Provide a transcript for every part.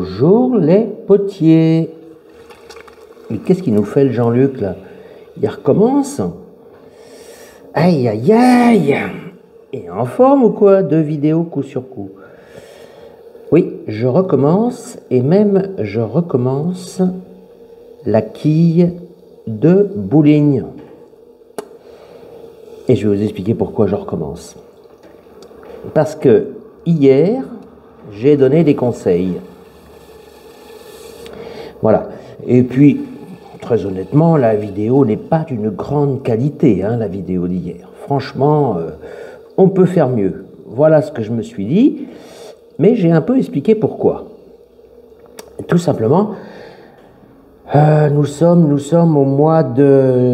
Bonjour les potiers. Mais qu'est-ce qu'il nous fait le Jean-Luc là? Il recommence. Aïe aïe aïe. Et en forme ou quoi? 2 vidéos coup sur coup. Oui, je recommence et même je recommence la quille de bowling. Et je vais vous expliquer pourquoi je recommence. Parce que hier, j'ai donné des conseils. Voilà. Et puis, très honnêtement, la vidéo n'est pas d'une grande qualité, hein, la vidéo d'hier. Franchement, on peut faire mieux. Voilà ce que je me suis dit. Mais j'ai un peu expliqué pourquoi. Tout simplement, nous sommes au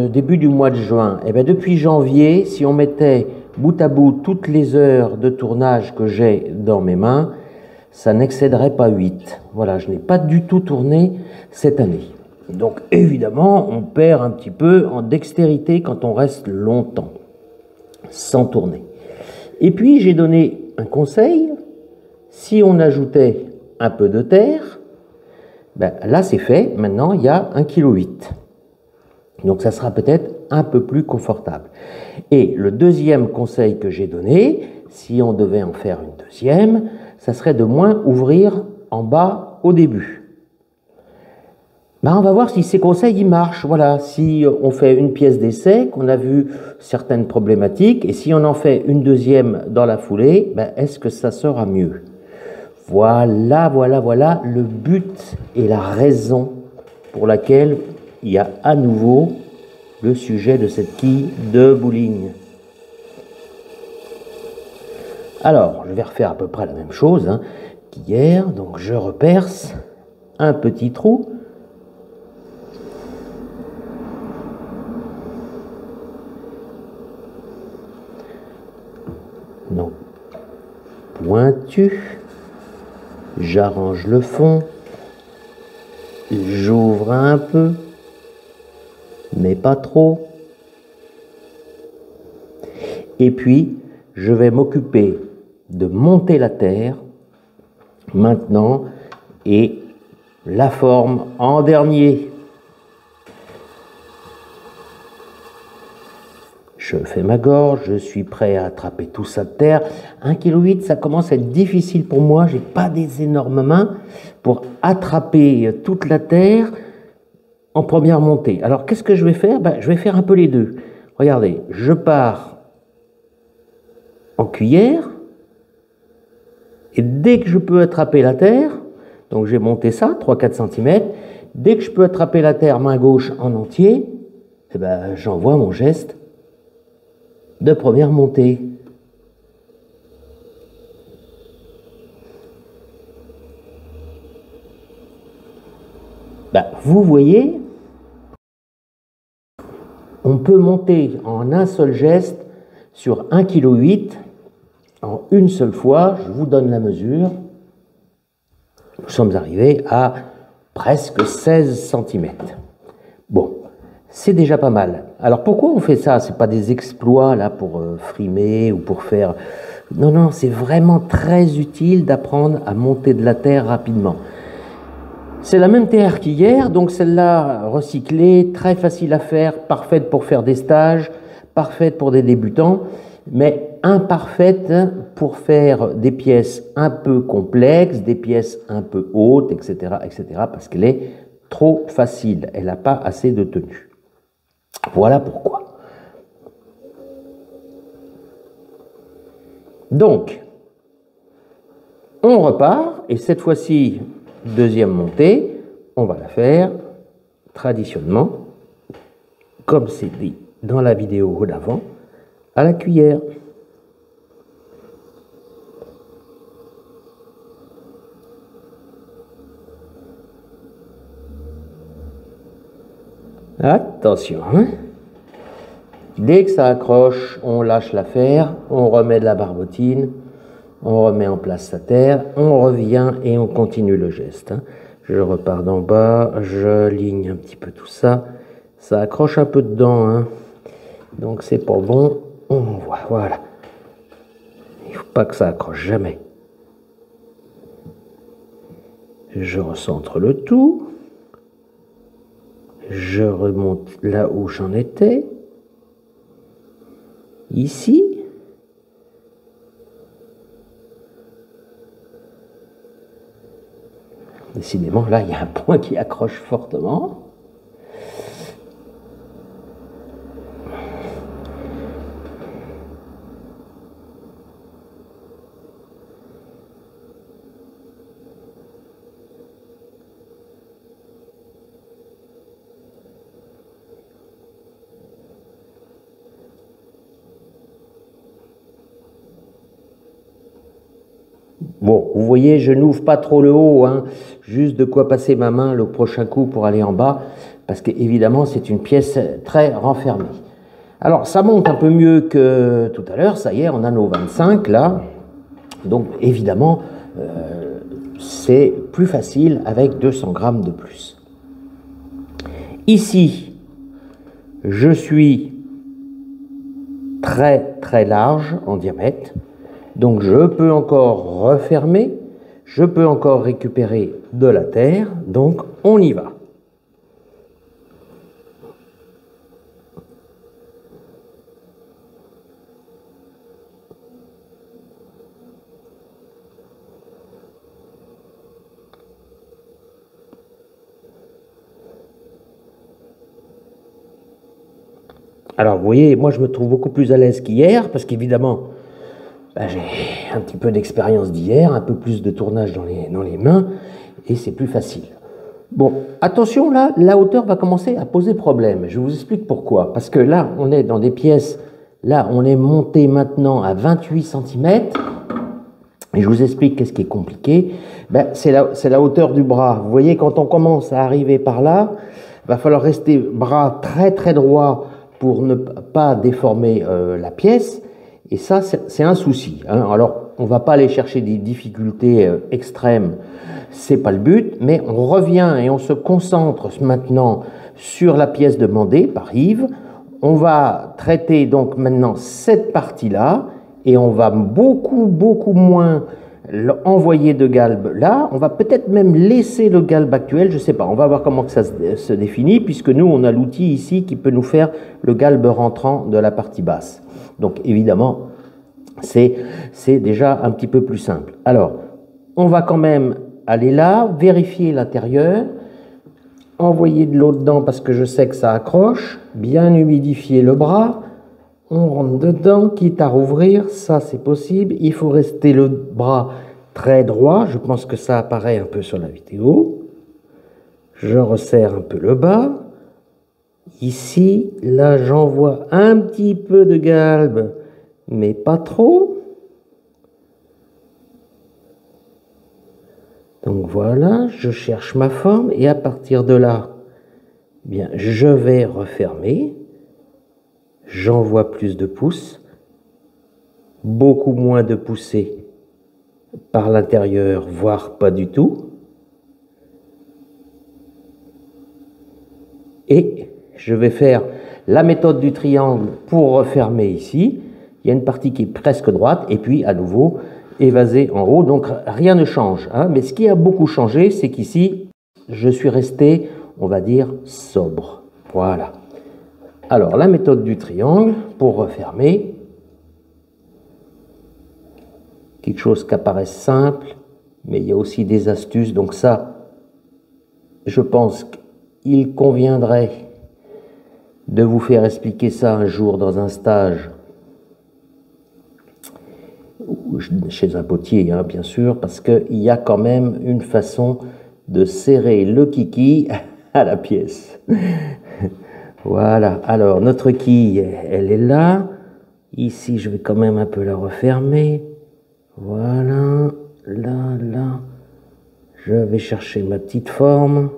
début du mois de juin. Et bien depuis janvier, si on mettait bout à bout toutes les heures de tournage que j'ai dans mes mains, ça n'excéderait pas 8. Voilà, je n'ai pas du tout tourné cette année. Donc évidemment, on perd un petit peu en dextérité quand on reste longtemps sans tourner. Et puis j'ai donné un conseil, si on ajoutait un peu de terre, ben là c'est fait, maintenant il y a 1,8 kg. Donc ça sera peut-être un peu plus confortable. Et le deuxième conseil que j'ai donné, si on devait en faire une deuxième, ça serait de moins ouvrir en bas au début. Ben on va voir si ces conseils ils marchent. Voilà, si on fait une pièce d'essai, qu'on a vu certaines problématiques, et si on en fait une deuxième dans la foulée, ben est-ce que ça sera mieux? Voilà le but et la raison pour laquelle il y a à nouveau le sujet de cette quille de bowling. Alors, je vais refaire à peu près la même chose qu'hier. Donc, je reperce un petit trou. Donc, pointu. J'arrange le fond. J'ouvre un peu, mais pas trop. Et puis, je vais m'occuper de monter la terre maintenant et la forme en dernier. Je fais ma gorge, je suis prêt à attraper tout ça de terre. 1,8 kg, ça commence à être difficile pour moi. Je n'ai pas des énormes mains pour attraper toute la terre en première montée. Alors, qu'est-ce que je vais faire? Je vais faire un peu les deux. Regardez, je pars en cuillère. Et dès que je peux attraper la terre, donc j'ai monté ça, 3-4 cm, dès que je peux attraper la terre main gauche en entier, j'envoie mon geste de première montée. Vous voyez, on peut monter en un seul geste sur 1,8 kg en une seule fois. Je vous donne la mesure. Nous sommes arrivés à presque 16 cm. Bon, c'est déjà pas mal. Alors pourquoi on fait ça? C'est pas des exploits là pour frimer ou pour faire... Non, non, c'est vraiment très utile d'apprendre à monter de la terre rapidement. C'est la même terre qu'hier, donc celle-là recyclée, très facile à faire, parfaite pour faire des stages, parfaite pour des débutants, mais imparfaite pour faire des pièces un peu complexes, des pièces un peu hautes, etc., parce qu'elle est trop facile, elle n'a pas assez de tenue. Voilà pourquoi. Donc, on repart, et cette fois-ci, deuxième montée, on va la faire traditionnellement, comme c'est dit dans la vidéo d'avant, à la cuillère. Attention, dès que ça accroche, on lâche l'affaire, on remet de la barbotine, on remet en place sa terre, on revient et on continue le geste. Je repars d'en bas, je ligne un petit peu tout ça. Ça accroche un peu dedans, donc c'est pas bon. On voit, voilà. Il ne faut pas que ça accroche, jamais. Je recentre le tout. Je remonte là où j'en étais. Ici. Décidément, là, il y a un point qui accroche fortement. Bon, vous voyez, je n'ouvre pas trop le haut, hein, juste de quoi passer ma main le prochain coup pour aller en bas, parce qu'évidemment, c'est une pièce très renfermée. Alors, ça monte un peu mieux que tout à l'heure, ça y est, on a nos 25 là, donc évidemment, c'est plus facile avec 200 grammes de plus. Ici, je suis très très large en diamètre, donc je peux encore refermer, je peux encore récupérer de la terre, donc on y va. Alors, vous voyez, moi, je me trouve beaucoup plus à l'aise qu'hier, parce qu'évidemment, j'ai un petit peu d'expérience d'hier, un peu plus de tournage dans les mains, et c'est plus facile. Bon, attention, là, la hauteur va commencer à poser problème. Je vous explique pourquoi. Parce que là, on est dans des pièces, là, on est monté maintenant à 28 cm, et je vous explique qu'est-ce qui est compliqué. C'est la hauteur du bras. Vous voyez, quand on commence à arriver par là, il va falloir rester bras très très droit pour ne pas déformer la pièce, et ça, c'est un souci, hein. Alors, on ne va pas aller chercher des difficultés extrêmes, c'est pas le but, mais on revient et on se concentre maintenant sur la pièce demandée par Yves. On va traiter donc maintenant cette partie-là, et on va beaucoup moins envoyer de galbe là. On va peut-être même laisser le galbe actuel, je ne sais pas, on va voir comment que ça se définit, puisque nous, on a l'outil ici qui peut nous faire le galbe rentrant de la partie basse. Donc évidemment, c'est déjà un petit peu plus simple. Alors, on va quand même aller là, vérifier l'intérieur, envoyer de l'eau dedans parce que je sais que ça accroche, bien humidifier le bras, on rentre dedans, quitte à rouvrir, ça c'est possible. Il faut rester le bras très droit, je pense que ça apparaît un peu sur la vidéo. Je resserre un peu le bas. Ici, là j'envoie un petit peu de galbe, mais pas trop. Donc voilà, je cherche ma forme et à partir de là, bien, je vais refermer. J'envoie plus de pouces, beaucoup moins de poussées par l'intérieur, voire pas du tout. Et je vais faire la méthode du triangle pour refermer ici. Il y a une partie qui est presque droite, et puis à nouveau évaser en haut. Donc rien ne change, hein. Mais ce qui a beaucoup changé, c'est qu'ici, je suis resté, on va dire, sobre. Voilà. Alors, la méthode du triangle, pour refermer, quelque chose qui apparaît simple, mais il y a aussi des astuces. Donc ça, je pense qu'il conviendrait de vous faire expliquer ça un jour dans un stage, chez un potier, hein, bien sûr, parce qu'il y a quand même une façon de serrer le kiki à la pièce. Voilà, alors notre quille, elle est là. Ici, je vais quand même un peu la refermer. Voilà, là. Je vais chercher ma petite forme,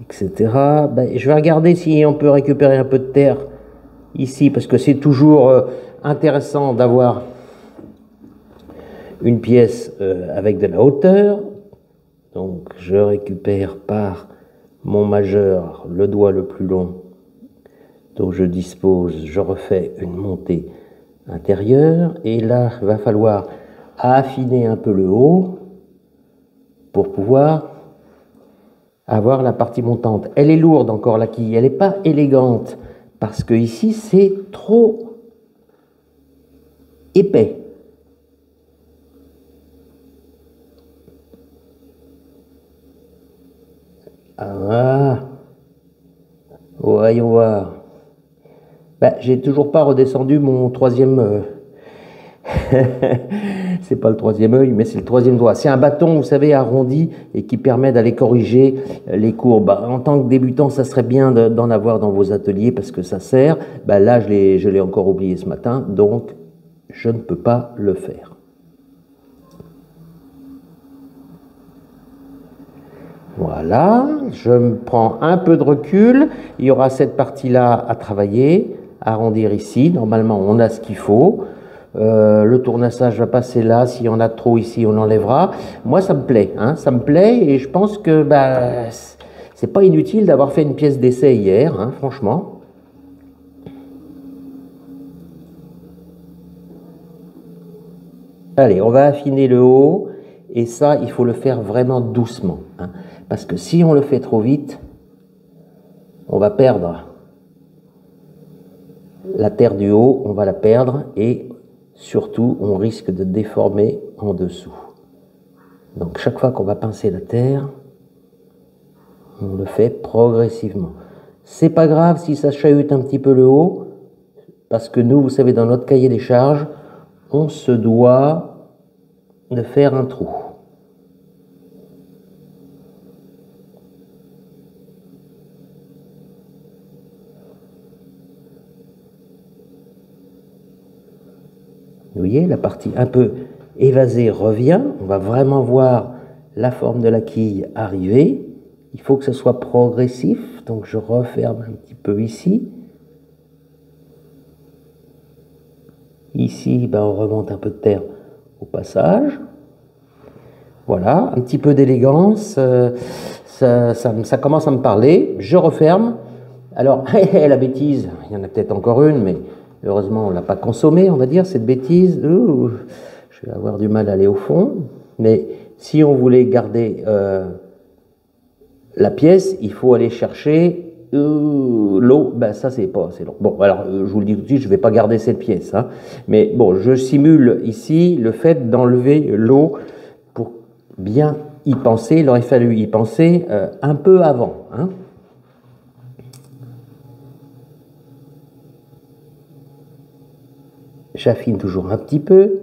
etc. Je vais regarder si on peut récupérer un peu de terre ici, parce que c'est toujours intéressant d'avoir une pièce avec de la hauteur. Donc, je récupère par mon majeur, le doigt le plus long dont je dispose, je refais une montée intérieure, et là, il va falloir affiner un peu le haut pour pouvoir avoir la partie montante. Elle est lourde encore, la quille, elle n'est pas élégante, parce que ici c'est trop épais. Ah, voyons voir. Ben, j'ai toujours pas redescendu mon troisième... c'est pas le troisième œil, mais c'est le troisième doigt. C'est un bâton, vous savez, arrondi et qui permet d'aller corriger les courbes. En tant que débutant, ça serait bien d'en avoir dans vos ateliers parce que ça sert. Ben là, je l'ai encore oublié ce matin, donc je ne peux pas le faire. Voilà, je me prends un peu de recul. Il y aura cette partie-là à travailler, à arrondir ici. Normalement, on a ce qu'il faut. Le tournassage va passer là. S'il y en a trop ici, on enlèvera. Moi, ça me plaît. Hein, ça me plaît et je pense que bah, c'est pas inutile d'avoir fait une pièce d'essai hier, hein, franchement. Allez, on va affiner le haut. Et ça, il faut le faire vraiment doucement. Hein, parce que si on le fait trop vite, on va perdre la terre du haut, on va la perdre et surtout, on risque de déformer en dessous. Donc chaque fois qu'on va pincer la terre, on le fait progressivement. C'est pas grave si ça chahute un petit peu le haut, parce que nous, vous savez, dans notre cahier des charges, on se doit de faire un trou. Vous voyez, la partie un peu évasée revient. On va vraiment voir la forme de la quille arriver. Il faut que ce soit progressif, donc je referme un petit peu ici. Ici, ben, on remonte un peu de terre au passage. Voilà, un petit peu d'élégance. Ça commence à me parler. Je referme. Alors, la bêtise, il y en a peut-être encore une, mais heureusement, on ne l'a pas consommée, on va dire, cette bêtise. Ouh, je vais avoir du mal à aller au fond. Mais si on voulait garder la pièce, il faut aller chercher l'eau. Ben, ça, c'est pas assez long. Bon, alors, je vous le dis tout de suite, je ne vais pas garder cette pièce. Hein. Mais bon, je simule ici le fait d'enlever l'eau pour bien y penser. Il aurait fallu y penser un peu avant. Hein. J'affine toujours un petit peu.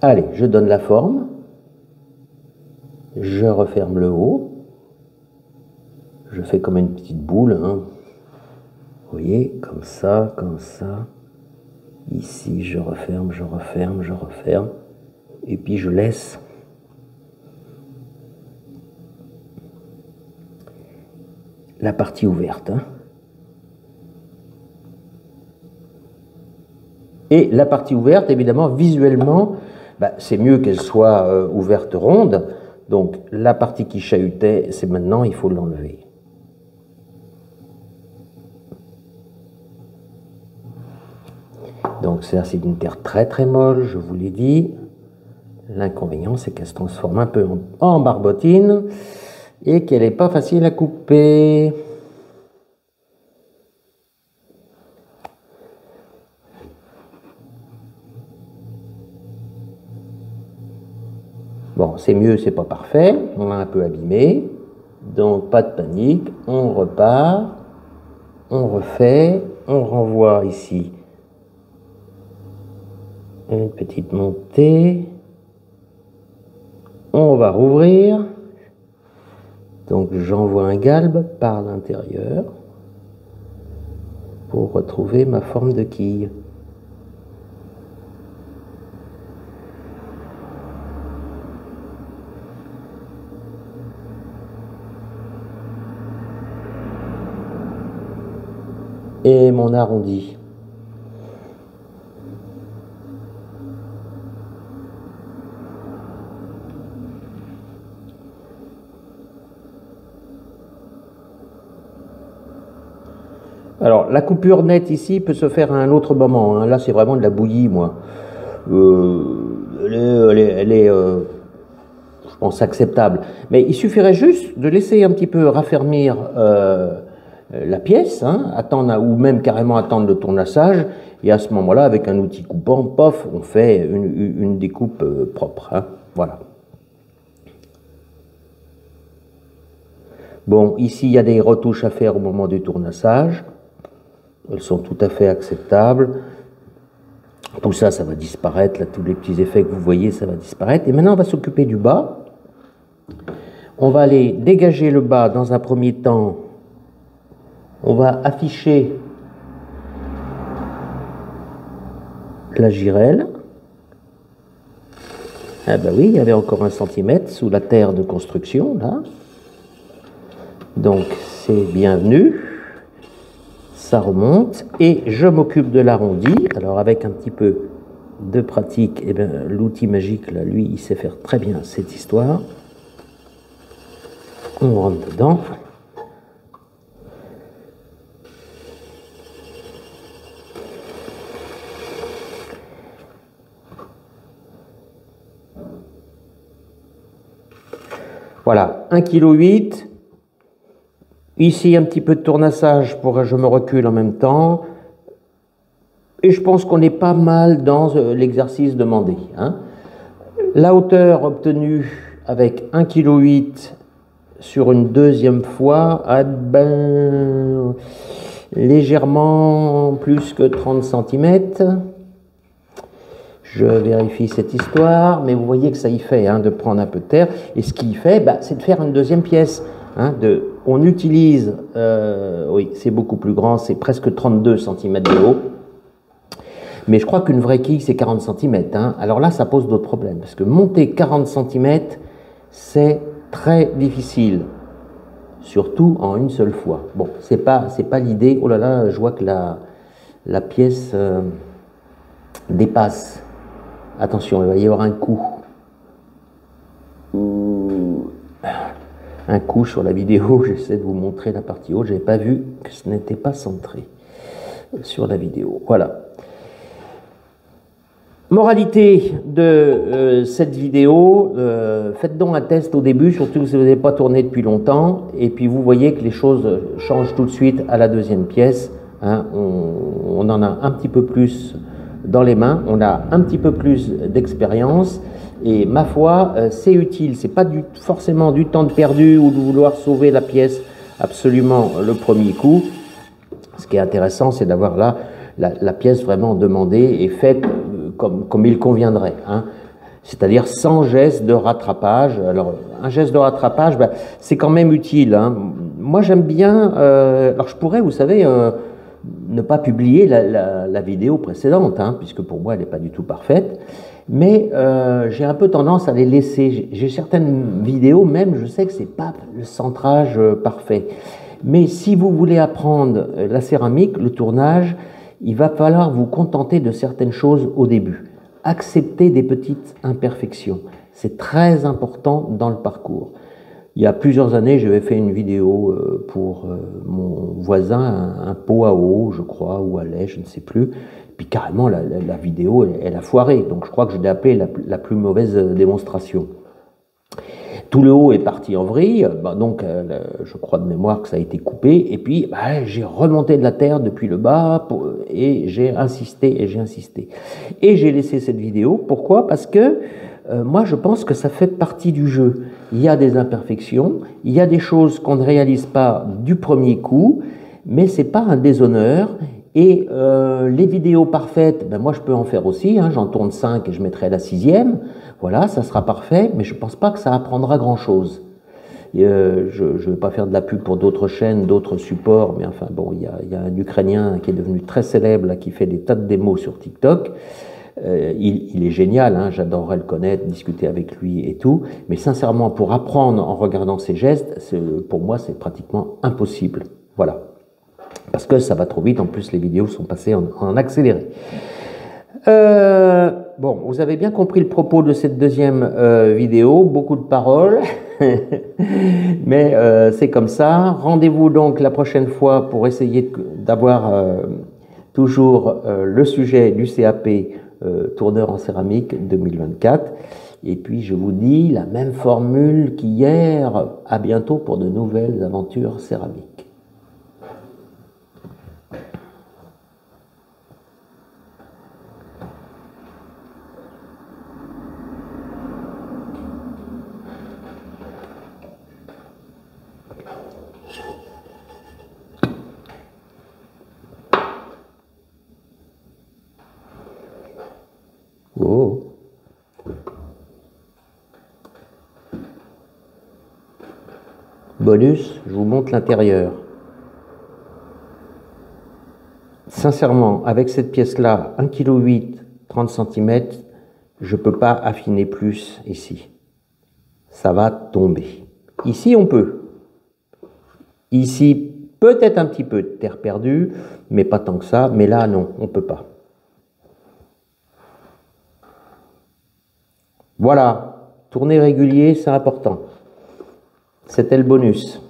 Allez, je donne la forme. Je referme le haut. Je fais comme une petite boule. Hein. Vous voyez, comme ça, comme ça. Ici, je referme, je referme, je referme. Et puis, je laisse la partie ouverte. Hein. Et la partie ouverte, évidemment, visuellement, bah, c'est mieux qu'elle soit ouverte ronde. Donc, la partie qui chahutait, c'est maintenant, il faut l'enlever. Donc, ça, c'est une terre très très molle, je vous l'ai dit. L'inconvénient, c'est qu'elle se transforme un peu en barbotine et qu'elle n'est pas facile à couper. Bon, c'est mieux, c'est pas parfait, on a un peu abîmé, donc pas de panique, on repart, on refait, on renvoie ici une petite montée, on va rouvrir, donc j'envoie un galbe par l'intérieur pour retrouver ma forme de quille. Et mon arrondi. Alors, la coupure nette ici peut se faire à un autre moment. Hein. Là, c'est vraiment de la bouillie, moi. elle est, je pense, acceptable. Mais il suffirait juste de laisser un petit peu raffermir la pièce, hein, attendre, ou même carrément attendre le tournassage, et à ce moment-là, avec un outil coupant, pof, on fait une découpe propre. Hein, voilà. Bon, ici, il y a des retouches à faire au moment du tournassage. Elles sont tout à fait acceptables. Tout ça, ça va disparaître. Là, tous les petits effets que vous voyez, ça va disparaître. Et maintenant, on va s'occuper du bas. On va aller dégager le bas dans un premier temps. On va afficher la girelle. Ah ben oui, il y avait encore 1 centimètre sous la terre de construction, là. Donc, c'est bienvenu. Ça remonte. Et je m'occupe de l'arrondi. Alors, avec un petit peu de pratique, eh bien, l'outil magique, là, lui, il sait faire très bien cette histoire. On rentre dedans. Voilà, 1,8 kg. Ici, un petit peu de tournassage pour que je me recule en même temps. Et je pense qu'on est pas mal dans l'exercice demandé. Hein. La hauteur obtenue avec 1,8 kg sur une deuxième fois, ah ben, légèrement plus que 30 cm. Je vérifie cette histoire, mais vous voyez que ça y fait, hein, de prendre un peu de terre. Et ce qu'il fait, bah, c'est de faire une deuxième pièce. Hein, on utilise, oui, c'est beaucoup plus grand, c'est presque 32 cm de haut. Mais je crois qu'une vraie quille, c'est 40 cm. Hein. Alors là, ça pose d'autres problèmes. Parce que monter 40 cm, c'est très difficile. Surtout en une seule fois. Bon, c'est pas l'idée. Oh là là, je vois que la pièce dépasse. Attention, il va y avoir un coup. Un coup sur la vidéo. J'essaie de vous montrer la partie haute. Je n'avais pas vu que ce n'était pas centré sur la vidéo. Voilà. Moralité de cette vidéo, faites donc un test au début, surtout si vous n'avez pas tourné depuis longtemps, et puis vous voyez que les choses changent tout de suite à la deuxième pièce. Hein, on en a un petit peu plus dans les mains, on a un petit peu plus d'expérience, et ma foi, c'est utile. C'est pas forcément du temps de perdu ou de vouloir sauver la pièce absolument le premier coup. Ce qui est intéressant, c'est d'avoir là la pièce vraiment demandée et faite comme il conviendrait, hein. C'est-à-dire sans geste de rattrapage. Alors, un geste de rattrapage, ben, c'est quand même utile. Hein. Moi, j'aime bien... alors, je pourrais, vous savez, ne pas publier la vidéo précédente, hein, puisque pour moi, elle n'est pas du tout parfaite. Mais j'ai un peu tendance à les laisser. J'ai certaines vidéos, même, je sais que ce n'est pas le centrage parfait. Mais si vous voulez apprendre la céramique, le tournage, il va falloir vous contenter de certaines choses au début. Accepter des petites imperfections. C'est très important dans le parcours. Il y a plusieurs années, j'avais fait une vidéo pour mon voisin, un pot à eau, je crois, ou à lait, je ne sais plus. Puis carrément, la vidéo, elle a foiré. Donc je crois que je l'ai appelée la plus mauvaise démonstration. Tout le haut est parti en vrille, bah donc je crois de mémoire que ça a été coupé, et puis bah, j'ai remonté de la terre depuis le bas, et j'ai insisté, et j'ai insisté. Et j'ai laissé cette vidéo, pourquoi? Parce que moi je pense que ça fait partie du jeu. Il y a des imperfections, il y a des choses qu'on ne réalise pas du premier coup, mais c'est pas un déshonneur. Et les vidéos parfaites, ben moi je peux en faire aussi, hein, j'en tourne 5 et je mettrai la 6e, voilà, ça sera parfait, mais je ne pense pas que ça apprendra grand-chose. Je ne vais pas faire de la pub pour d'autres chaînes, d'autres supports, mais enfin bon, il y a un Ukrainien qui est devenu très célèbre, là, qui fait des tas de démos sur TikTok. Il est génial, hein, j'adorerais le connaître, discuter avec lui et tout, mais sincèrement, pour apprendre en regardant ses gestes, pour moi c'est pratiquement impossible. Voilà. Parce que ça va trop vite, en plus les vidéos sont passées en accéléré. Bon, vous avez bien compris le propos de cette deuxième vidéo, beaucoup de paroles, mais c'est comme ça. Rendez-vous donc la prochaine fois pour essayer d'avoir toujours le sujet du CAP tourneur en céramique 2024. Et puis je vous dis la même formule qu'hier, à bientôt pour de nouvelles aventures céramiques. Oh. Bonus, je vous montre l'intérieur. Sincèrement, avec cette pièce-là, 1,8 kg, 30 cm, je ne peux pas affiner plus ici. Ça va tomber. Ici, on peut. Ici, peut-être un petit peu de terre perdue, mais pas tant que ça. Mais là, non, on ne peut pas. Voilà, tourner régulier, c'est important. C'était le bonus.